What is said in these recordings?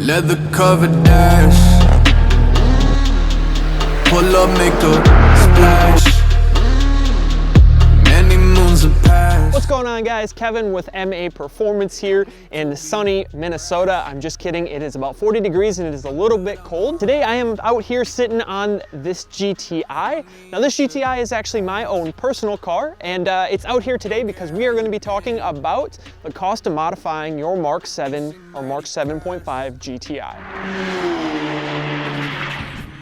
Leather covered dash. Pull up, make a splash. Many moons have passed. What's going on, guys? Kevin with MAPerformance here in sunny Minnesota. I'm just kidding. It is about 40 degrees and it is a little bit cold. Today I am out here sitting on this GTI. Now this GTI is actually my own personal car, and it's out here today because we are going to be talking about the cost of modifying your Mk7 or Mk7.5 GTI.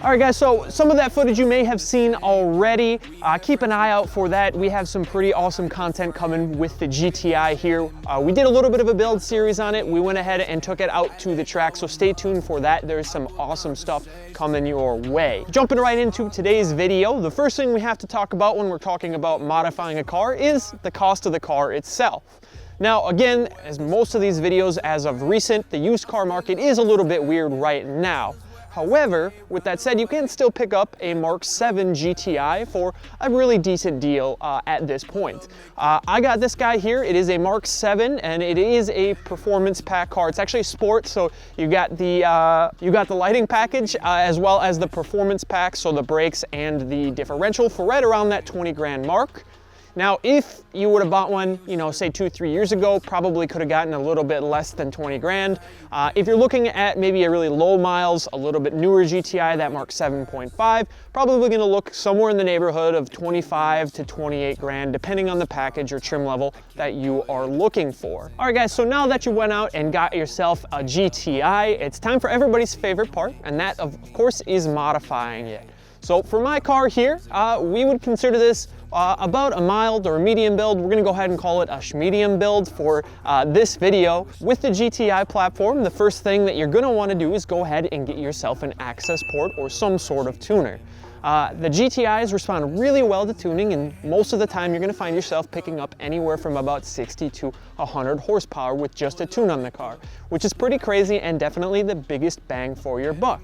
All right, guys, so some of that footage you may have seen already. Keep an eye out for that. We have some pretty awesome content coming with the GTI here. We did a little bit of a build series on it. We went ahead and took it out to the track, so stay tuned for that. There's some awesome stuff coming your way. Jumping right into today's video, the first thing we have to talk about when we're talking about modifying a car is the cost of the car itself. Now, again, as most of these videos as of recent, the used car market is a little bit weird right now. However, with that said, you can still pick up a Mk7 GTI for a really decent deal at this point. I got this guy here. It is a Mk7 and it is a performance pack car. It's actually a sport, so you got the lighting package as well as the performance pack, so the brakes and the differential for right around that 20 grand mark. Now, if you would have bought one, you know, say 2-3 years ago, probably could have gotten a little bit less than 20 grand. If you're looking at maybe a really low miles, a little bit newer GTI, that Mk7.5, probably gonna look somewhere in the neighborhood of 25 to 28 grand, depending on the package or trim level that you are looking for. All right, guys, so now that you went out and got yourself a GTI, it's time for everybody's favorite part, and that, of course, is modifying it. So for my car here, we would consider this about a mild or a medium build. We're gonna go ahead and call it a medium build for this video. With the GTI platform, the first thing that you're gonna wanna do is go ahead and get yourself an access port or some sort of tuner. The GTIs respond really well to tuning, and most of the time you're gonna find yourself picking up anywhere from about 60 to 100 horsepower with just a tune on the car, which is pretty crazy and definitely the biggest bang for your buck.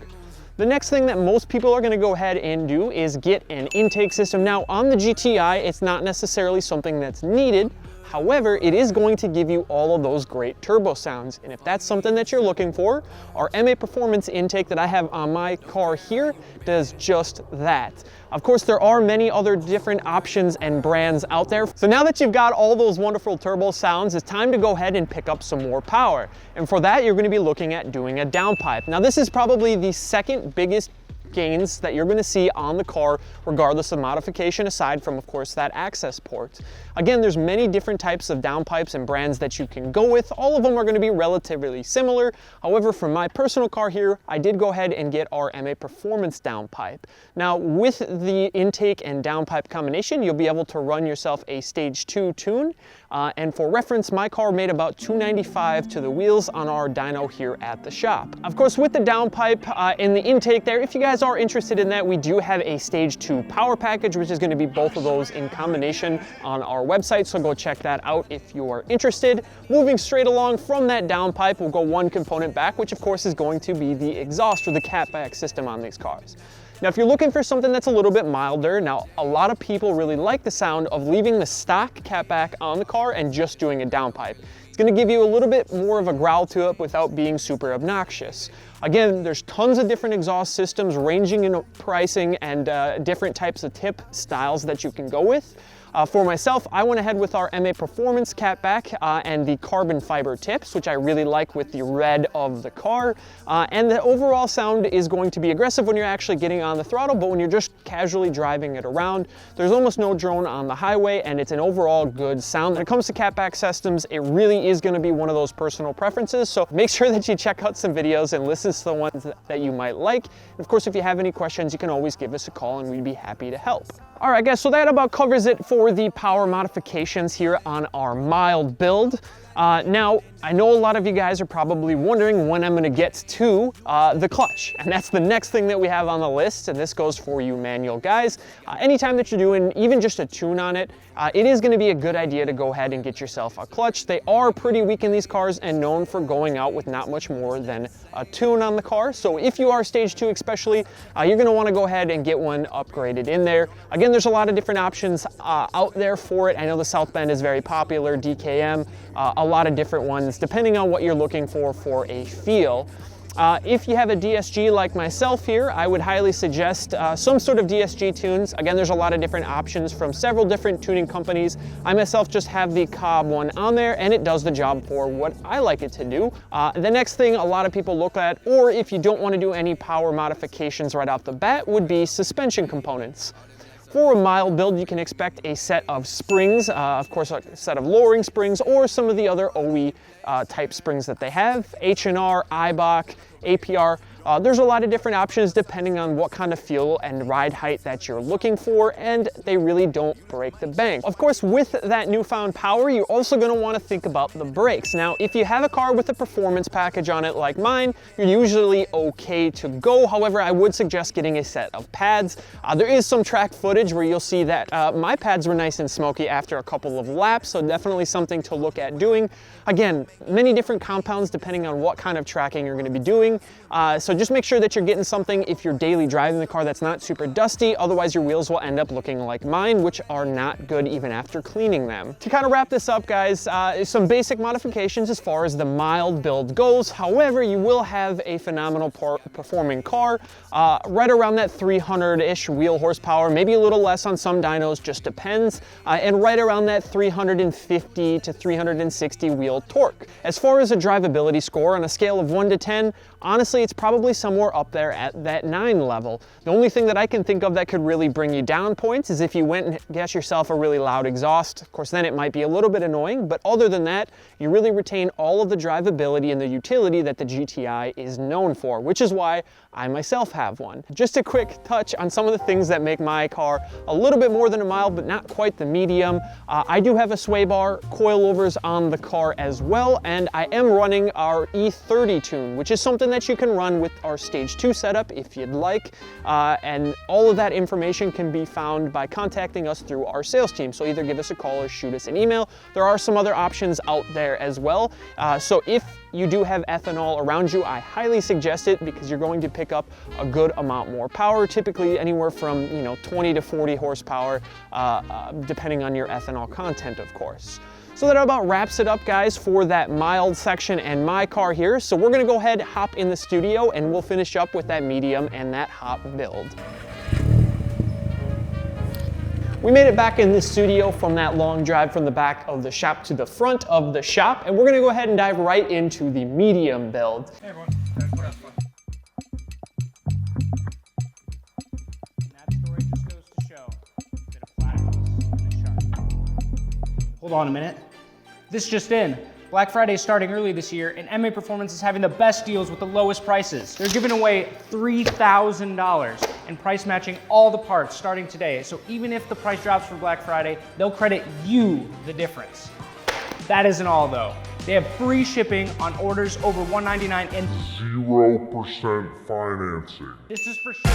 The next thing that most people are going to go ahead and do is get an intake system. Now, on the GTI, it's not necessarily something that's needed. However, it is going to give you all of those great turbo sounds. And if that's something that you're looking for, our MAPerformance intake that I have on my car here does just that. Of course, there are many other different options and brands out there. So now that you've got all those wonderful turbo sounds, it's time to go ahead and pick up some more power. And for that, you're going to be looking at doing a downpipe. Now, this is probably the second biggest gains that you're going to see on the car, regardless of modification, aside from, of course, that access port. Again, there's many different types of downpipes and brands that you can go with. All of them are going to be relatively similar. However, for my personal car here, I did go ahead and get our MAPerformance downpipe. Now, with the intake and downpipe combination, you'll be able to run yourself a stage 2 tune. And for reference, my car made about 295 to the wheels on our dyno here at the shop. Of course, with the downpipe and the intake there, if you guys are interested in that, we do have a stage 2 power package, which is going to be both of those in combination on our website, so go check that out if you are interested. Moving straight along from that downpipe, we'll go one component back, which of course is going to be the exhaust or the catback system on these cars. Now, if you're looking for something that's a little bit milder, now a lot of people really like the sound of leaving the stock catback on the car and just doing a downpipe. It's going to give you a little bit more of a growl to it without being super obnoxious. Again, there's tons of different exhaust systems ranging in pricing and different types of tip styles that you can go with. For myself, I went ahead with our MAPerformance catback and the carbon fiber tips, which I really like with the red of the car. And the overall sound is going to be aggressive when you're actually getting on the throttle, but when you're just casually driving it around, there's almost no drone on the highway, and it's an overall good sound. When it comes to catback systems, it really is going to be one of those personal preferences, so make sure that you check out some videos and listen to the ones that you might like. And of course, if you have any questions, you can always give us a call and we'd be happy to help. All right, guys, so that about covers it for the power modifications here on our mild build. Now, I know a lot of you guys are probably wondering when I'm gonna get to the clutch, and that's the next thing that we have on the list, and this goes for you manual guys. Anytime that you're doing even just a tune on it, it is gonna be a good idea to go ahead and get yourself a clutch. They are pretty weak in these cars and known for going out with not much more than a tune on the car. So if you are stage 2 especially, you're gonna wanna go ahead and get one upgraded in there. Again, there's a lot of different options out there for it. I know the South Bend is very popular, DKM, a lot of different ones, depending on what you're looking for a feel. If you have a DSG like myself here, I would highly suggest some sort of DSG tunes. Again, there's a lot of different options from several different tuning companies. I myself just have the Cobb one on there, and it does the job for what I like it to do. The next thing a lot of people look at, or if you don't want to do any power modifications right off the bat, would be suspension components. For a mild build, you can expect a set of springs, of course a set of lowering springs, or some of the other OE type springs that they have, H&R, IBOC, APR. There's a lot of different options depending on what kind of feel and ride height that you're looking for, and they really don't break the bank. Of course, with that newfound power, you're also going to want to think about the brakes. Now, if you have a car with a performance package on it like mine, you're usually okay to go. However, I would suggest getting a set of pads. There is some track footage where you'll see that my pads were nice and smoky after a couple of laps, so definitely something to look at doing. Again, many different compounds depending on what kind of tracking you're going to be doing. So just make sure that you're getting something if you're daily driving the car that's not super dusty. Otherwise, your wheels will end up looking like mine, which are not good even after cleaning them. To kind of wrap this up, guys, some basic modifications as far as the mild build goes. However, you will have a phenomenal performing car, right around that 300-ish wheel horsepower, maybe a little less on some dynos, just depends, and right around that 350 to 360 wheel torque. As far as a drivability score on a scale of 1 to 10, honestly, it's probably somewhere up there at that 9 level. The only thing that I can think of that could really bring you down points is if you went and got yourself a really loud exhaust. Of course, then it might be a little bit annoying, but other than that, you really retain all of the drivability and the utility that the GTI is known for, which is why I myself have one. Just a quick touch on some of the things that make my car a little bit more than a mild, but not quite the medium. I do have a sway bar, coilovers on the car as well, and I am running our E30 tune, which is something that you can run with our Stage 2 setup if you'd like, and all of that information can be found by contacting us through our sales team. So either give us a call or shoot us an email. There are some other options out there as well. So if you do have ethanol around you, I highly suggest it because you're going to pick up a good amount more power, typically anywhere from 20 to 40 horsepower, depending on your ethanol content, of course. So that about wraps it up, guys, for that mild section and my car here. So we're gonna go ahead, hop in the studio, and we'll finish up with that medium and that hot build. We made it back in the studio from that long drive from the back of the shop to the front of the shop, and we're gonna go ahead and dive right into the medium build. Hey everyone, what up? And that story just goes to show that a platypus and a shark. Hold on a minute. This just in. Black Friday is starting early this year, and MAPerformance is having the best deals with the lowest prices. They're giving away $3,000 and price matching all the parts starting today. So even if the price drops for Black Friday, they'll credit you the difference. That isn't all though. They have free shipping on orders over $199 and 0% financing. this is for sure.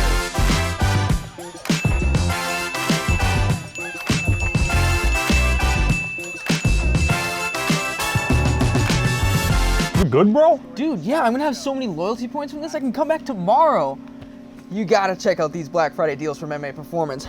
You good, bro? Dude, yeah, I'm gonna have so many loyalty points from this, I can come back tomorrow. You gotta check out these Black Friday deals from MAPerformance.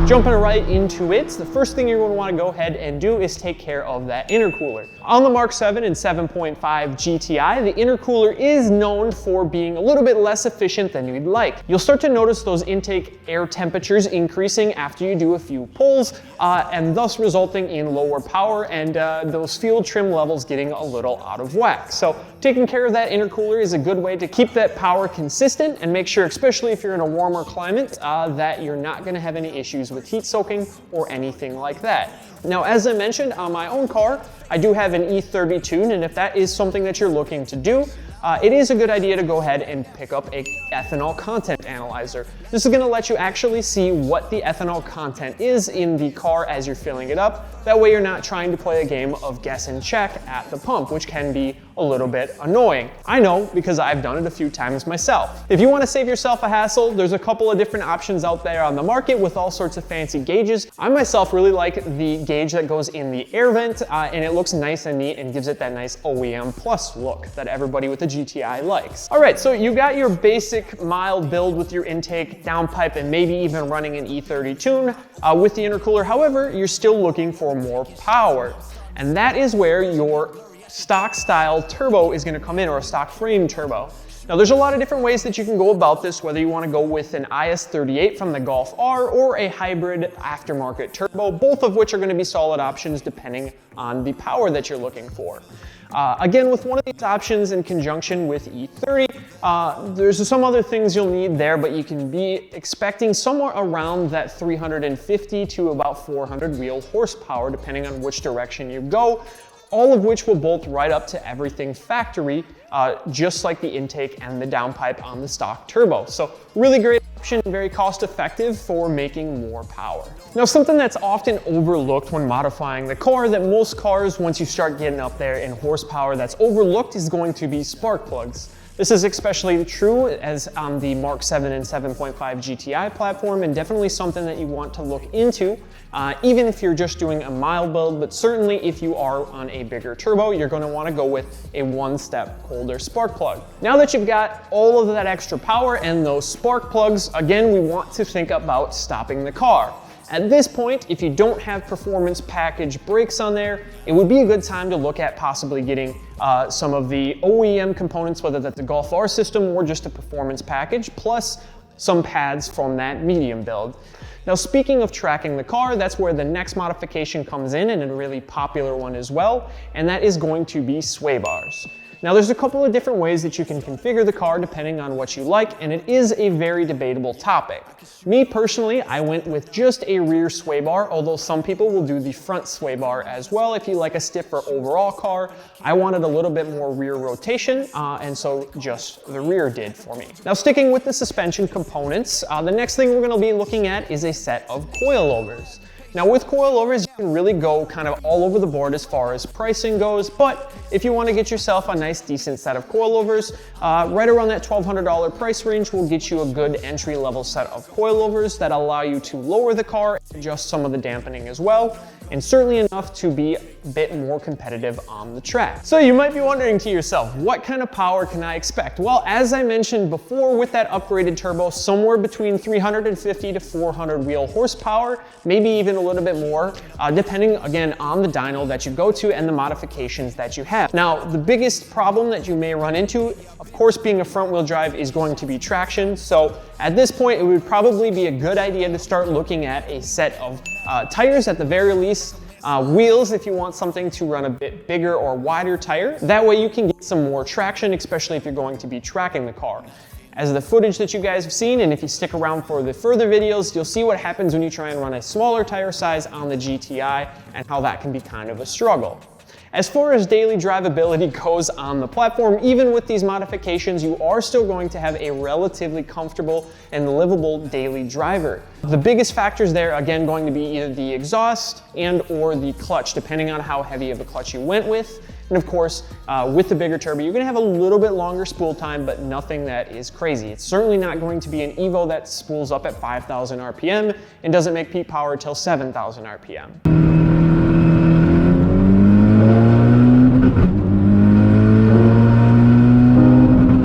Jumping right into it, the first thing you're going to want to go ahead and do is take care of that intercooler. On the Mk7 and 7.5 GTI, the intercooler is known for being a little bit less efficient than you'd like. You'll start to notice those intake air temperatures increasing after you do a few pulls, and thus resulting in lower power and those fuel trim levels getting a little out of whack. So taking care of that intercooler is a good way to keep that power consistent and make sure, especially if you're in a warmer climate, that you're not going to have any issues with heat soaking or anything like that. Now, as I mentioned, on my own car, I do have an E30 tune, and if that is something that you're looking to do, it is a good idea to go ahead and pick up a ethanol content analyzer. This is going to let you actually see what the ethanol content is in the car as you're filling it up. That way you're not trying to play a game of guess and check at the pump, which can be a little bit annoying. I know because I've done it a few times myself. If you want to save yourself a hassle, there's a couple of different options out there on the market with all sorts of fancy gauges. I myself really like the gauge that goes in the air vent, and it looks nice and neat and gives it that nice OEM plus look that everybody with a GTI likes. All right, so you got your basic mild build with your intake, downpipe, and maybe even running an E30 tune with the intercooler. However, you're still looking for more power. and that is where your stock style turbo is going to come in, or a stock frame turbo. Now there's a lot of different ways that you can go about this, whether you want to go with an IS38 from the Golf R or a hybrid aftermarket turbo, both of which are going to be solid options depending on the power that you're looking for. Again, with one of these options in conjunction with E30, there's some other things you'll need there, but you can be expecting somewhere around that 350 to about 400 wheel horsepower, depending on which direction you go, all of which will bolt right up to everything factory, just like the intake and the downpipe on the stock turbo. So really great option, very cost effective for making more power. Now something that's often overlooked when modifying the car, that most cars, once you start getting up there in horsepower, that's overlooked is going to be spark plugs. This is especially true as on the Mk7 and 7.5 GTI platform, and definitely something that you want to look into, even if you're just doing a mild build, but certainly if you are on a bigger turbo, you're going to want to go with a one-step colder spark plug. Now that you've got all of that extra power and those spark plugs, again, we want to think about stopping the car. At this point, if you don't have performance package brakes on there, it would be a good time to look at possibly getting some of the OEM components, whether that's the Golf R system or just a performance package, plus some pads from that medium build. Now, speaking of tracking the car, that's where the next modification comes in, and a really popular one as well, and that is going to be sway bars. Now there's a couple of different ways that you can configure the car depending on what you like, and it is a very debatable topic. Me personally, I went with just a rear sway bar, although some people will do the front sway bar as well if you like a stiffer overall car. I wanted a little bit more rear rotation, and so just the rear did for me. Now sticking with the suspension components, the next thing we're going to be looking at is a set of coilovers. Now with coilovers, you can really go kind of all over the board as far as pricing goes, but if you want to get yourself a nice decent set of coilovers, right around that $1,200 price range will get you a good entry-level set of coilovers that allow you to lower the car, adjust some of the dampening as well, and certainly enough to be a bit more competitive on the track. So you might be wondering to yourself, what kind of power can I expect? Well, as I mentioned before, with that upgraded turbo, somewhere between 350 to 400 wheel horsepower, maybe even a little bit more, depending again on the dyno that you go to and the modifications that you have. Now, the biggest problem that you may run into, of course, being a front wheel drive, is going to be traction. So at this point, it would probably be a good idea to start looking at a set of tires at the very least, wheels if you want something to run a bit bigger or wider tire. That way you can get some more traction, especially if you're going to be tracking the car. As the footage that you guys have seen, and if you stick around for the further videos, you'll see what happens when you try and run a smaller tire size on the GTI and how that can be kind of a struggle. As far as daily drivability goes on the platform, even with these modifications, you are still going to have a relatively comfortable and livable daily driver. The biggest factors there, again, going to be either the exhaust and or the clutch, depending on how heavy of a clutch you went with. And of course, with the bigger turbo, you're gonna have a little bit longer spool time, but nothing that is crazy. It's certainly not going to be an Evo that spools up at 5,000 RPM and doesn't make peak power till 7,000 RPM.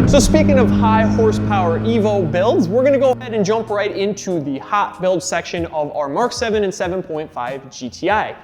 So speaking of high horsepower Evo builds, we're gonna go ahead and jump right into the hot build section of our Mk7 and 7.5 GTI.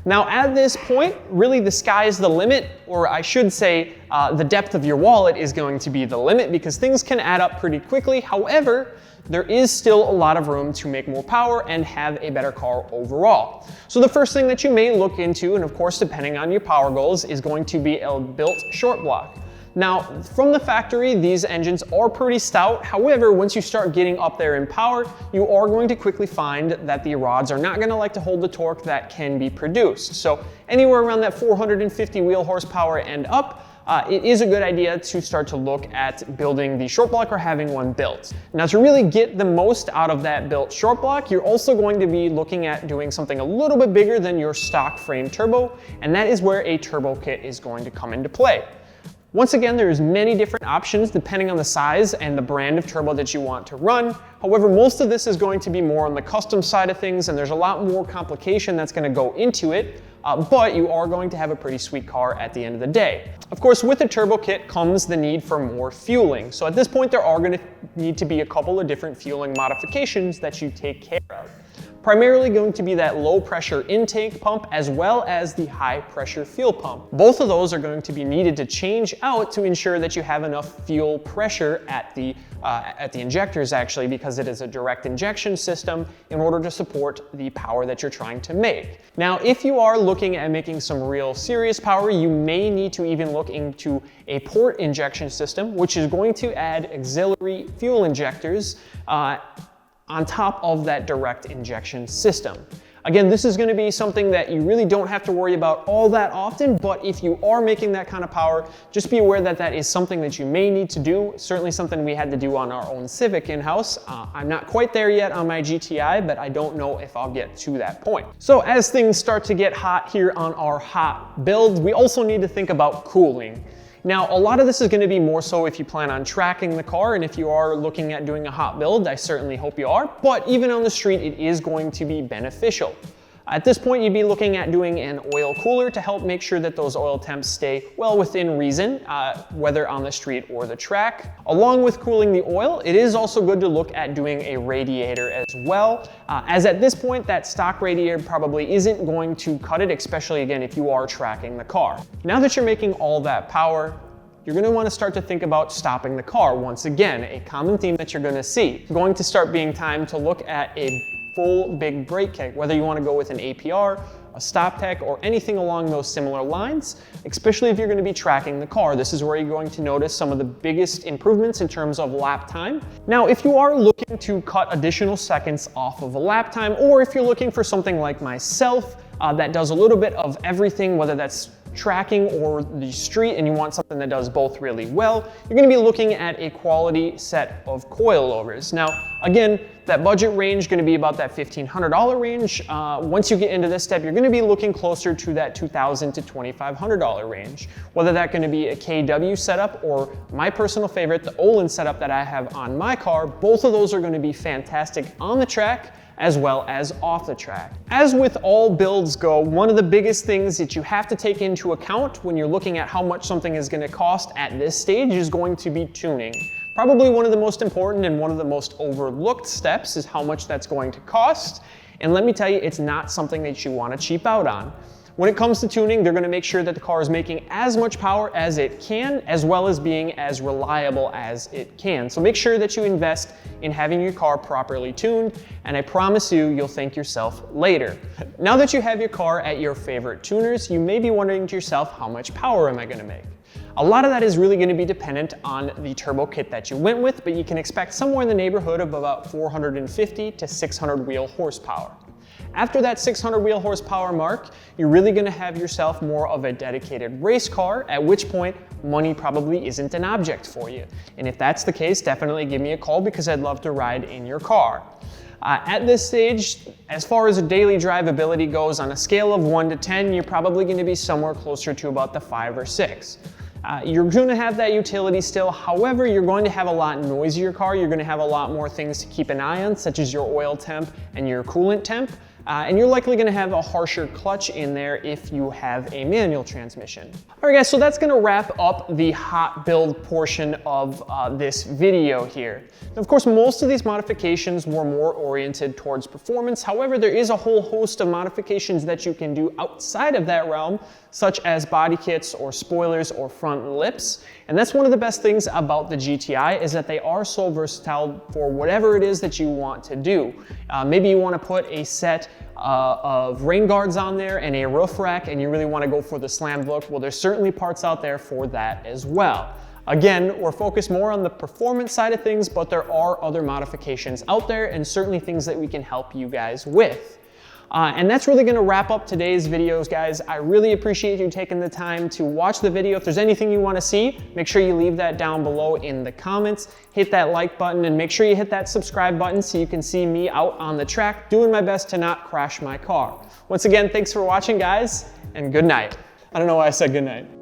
Now at this point, really the sky is the limit, or I should say the depth of your wallet is going to be the limit, because things can add up pretty quickly. However, there is still a lot of room to make more power and have a better car overall. So the first thing that you may look into, and of course depending on your power goals, is going to be a built short block. Now, from the factory, these engines are pretty stout. However, once you start getting up there in power, you are going to quickly find that the rods are not going to like to hold the torque that can be produced. So anywhere around that 450 wheel horsepower and up, it is a good idea to start to look at building the short block or having one built. Now, to really get the most out of that built short block, you're also going to be looking at doing something a little bit bigger than your stock frame turbo, and that is where a turbo kit is going to come into play. Once again, there's many different options depending on the size and the brand of turbo that you want to run. However, most of this is going to be more on the custom side of things, and there's a lot more complication that's going to go into it, but you are going to have a pretty sweet car at the end of the day. Of course, with the turbo kit comes the need for more fueling. So at this point, there are going to need to be a couple of different fueling modifications that you take care of. primarily going to be that low pressure intake pump as well as the high pressure fuel pump. Both of those are going to be needed to change out to ensure that you have enough fuel pressure at the injectors actually, because it is a direct injection system in order to support the power that you're trying to make. Now, if you are looking at making some real serious power, you may need to even look into a port injection system, which is going to add auxiliary fuel injectors on top of that direct injection system. Again, this is going to be something that you really don't have to worry about all that often, but if you are making that kind of power, just be aware that that is something that you may need to do. Certainly something we had to do on our own Civic in-house. I'm not quite there yet on my GTI, but I don't know if I'll get to that point. So as things start to get hot here on our hot build, we also need to think about cooling. Now, a lot of this is going to be more so if you plan on tracking the car, and if you are looking at doing a hot build, I certainly hope you are, but even on the street, it is going to be beneficial. At this point, you'd be looking at doing an oil cooler to help make sure that those oil temps stay well within reason, whether on the street or the track. Along with cooling the oil, it is also good to look at doing a radiator as well, as at this point, that stock radiator probably isn't going to cut it, especially again, if you are tracking the car. Now that you're making all that power, you're going to want to start to think about stopping the car. Once again, a common theme that you're going to see. It's going to start being time to look at a full big brake kick, whether you want to go with an APR, a stop tech, or anything along those similar lines, especially if you're going to be tracking the car. This is where you're going to notice some of the biggest improvements in terms of lap time. Now, if you are looking to cut additional seconds off of a lap time, or if you're looking for something like myself that does a little bit of everything, whether that's tracking or the street, and you want something that does both really well, you're going to be looking at a quality set of coilovers. Now, again, that budget range is going to be about that $1,500 range. Once you get into this step, you're going to be looking closer to that $2,000 to $2,500 range. Whether that's going to be a KW setup or my personal favorite, the Olin setup that I have on my car, both of those are going to be fantastic on the track as well as off the track. As with all builds go, one of the biggest things that you have to take into account when you're looking at how much something is going to cost at this stage is going to be tuning. Probably one of the most important and one of the most overlooked steps is how much that's going to cost. And let me tell you, it's not something that you want to cheap out on. When it comes to tuning, they're going to make sure that the car is making as much power as it can, as well as being as reliable as it can. So make sure that you invest in having your car properly tuned, and I promise you, you'll thank yourself later. Now that you have your car at your favorite tuners, you may be wondering to yourself, how much power am I going to make? A lot of that is really going to be dependent on the turbo kit that you went with, but you can expect somewhere in the neighborhood of about 450 to 600 wheel horsepower. After that 600 wheel horsepower mark, you're really going to have yourself more of a dedicated race car, at which point money probably isn't an object for you. And if that's the case, definitely give me a call because I'd love to ride in your car. At this stage, as far as a daily drivability goes, on a scale of 1 to 10, you're probably going to be somewhere closer to about the 5 or 6. You're going to have that utility still. However, you're going to have a lot noisier car. You're going to have a lot more things to keep an eye on, such as your oil temp and your coolant temp. And you're likely going to have a harsher clutch in there if you have a manual transmission. All right, guys, so that's going to wrap up the hot build portion of this video here. And of course, most of these modifications were more oriented towards performance. However, there is a whole host of modifications that you can do outside of that realm, such as body kits or spoilers or front lips. And that's one of the best things about the GTI, is that they are so versatile for whatever it is that you want to do. Maybe you want to put a set of rain guards on there and a roof rack, and you really want to go for the slammed look. Well, there's certainly parts out there for that as well. Again, we're focused more on the performance side of things, but there are other modifications out there and certainly things that we can help you guys with. And that's really going to wrap up today's videos, guys. I really appreciate you taking the time to watch the video. If there's anything you want to see, make sure you leave that down below in the comments. Hit that like button and make sure you hit that subscribe button so you can see me out on the track doing my best to not crash my car. Once again, thanks for watching, guys, and good night. I don't know why I said good night.